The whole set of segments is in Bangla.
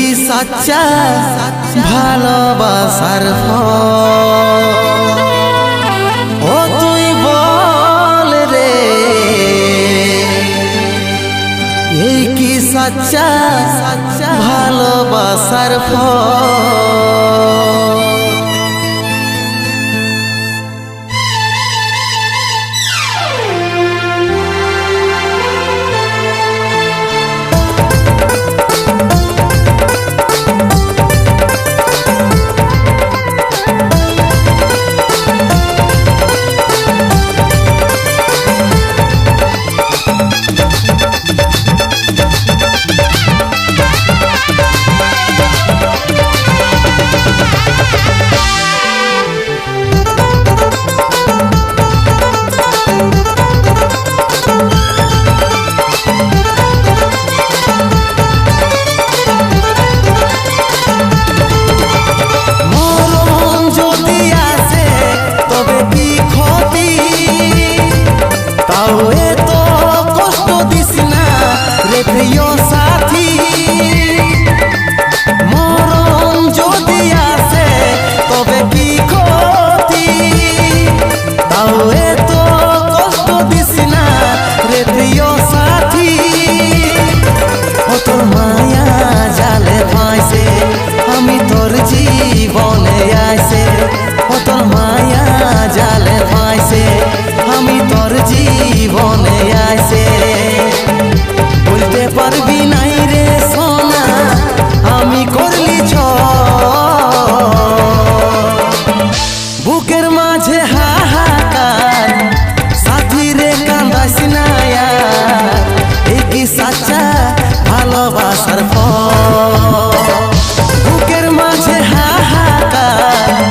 কি সাচ্চা ভালোবাসার ফল? ও তুই বল রে, এই কি সাচ্চা ভালোবাসার ফল? প্রিয় সাথী, মরণ যদি আসে তবে কি ক্ষতি? তাও এত কষ্ট দিস না রে প্রিয় সাথী। ও তোর মায়া জালে ফাঁসে আমি তোর জীবনে আইসে, ও তোর মায়া জালে ফাঁসে আমি তোর জীবনে আইসে। বলতে পারবি নাই রে সোনা আমি করলি বুকের মাঝে হাহাকার, সাথী রে কান্দাস না এই কি সাচ্চা ভালোবাসার ফল? বুকের মাঝে হাহাকার,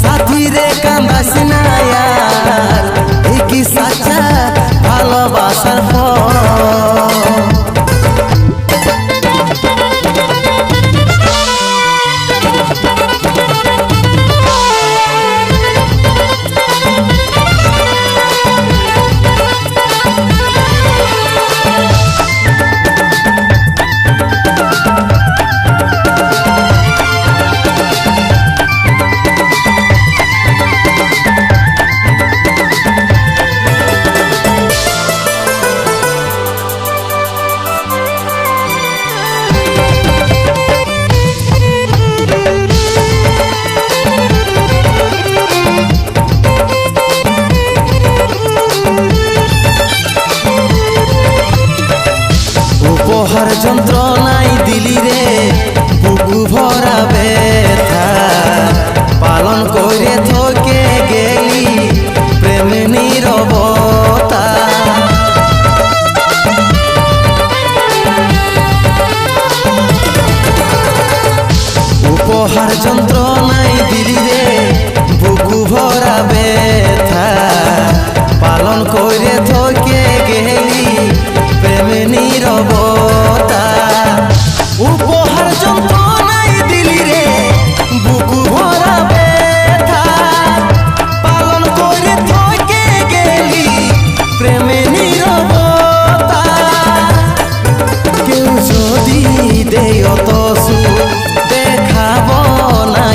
সাথী রে কান্দাস না এই কি সাচ্চা ভালোবাসার ফল? উপহার যন্ত্রণাই দিলি রে বুকু ভরা ব্যথা, পালন করে তোকে গেলি প্রেম নীরবতা। উপহার যন্ত্রণাই দিলি রে বুকু ভরা ব্যথা, পালন করে তোকে গেলি প্রেম নীরবতা। উপহার যন্ত্রণাই দিলি রে বুকু ভরা ব্যথা, পালন করে তোকে গেলি প্রেমে নীরবতা। কেউ যদি দেয় তো সুখ দেখাবো না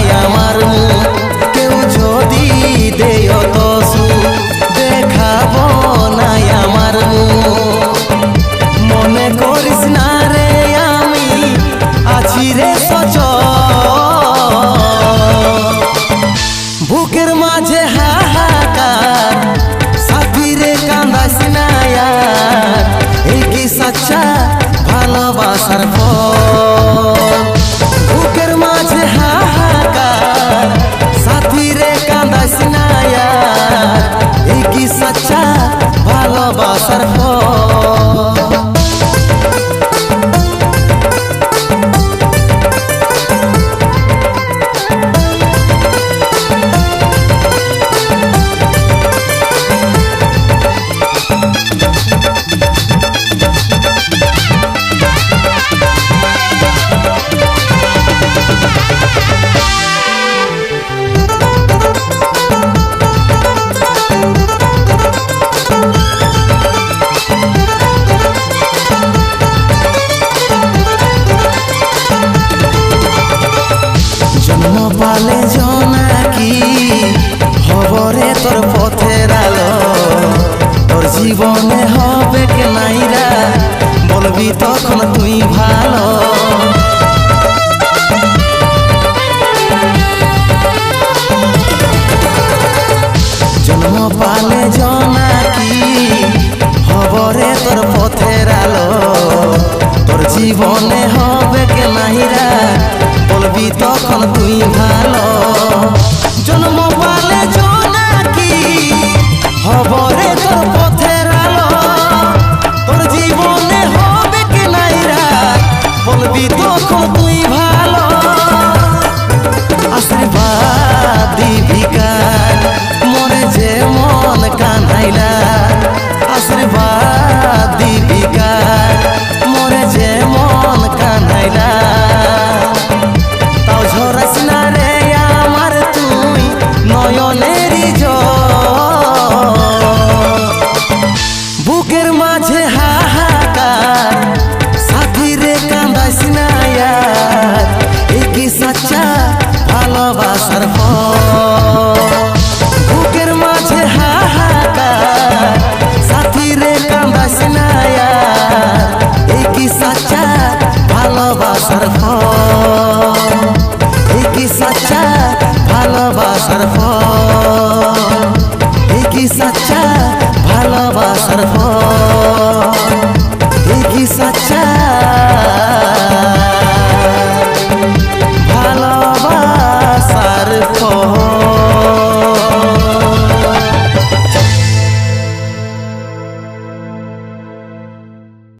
পালে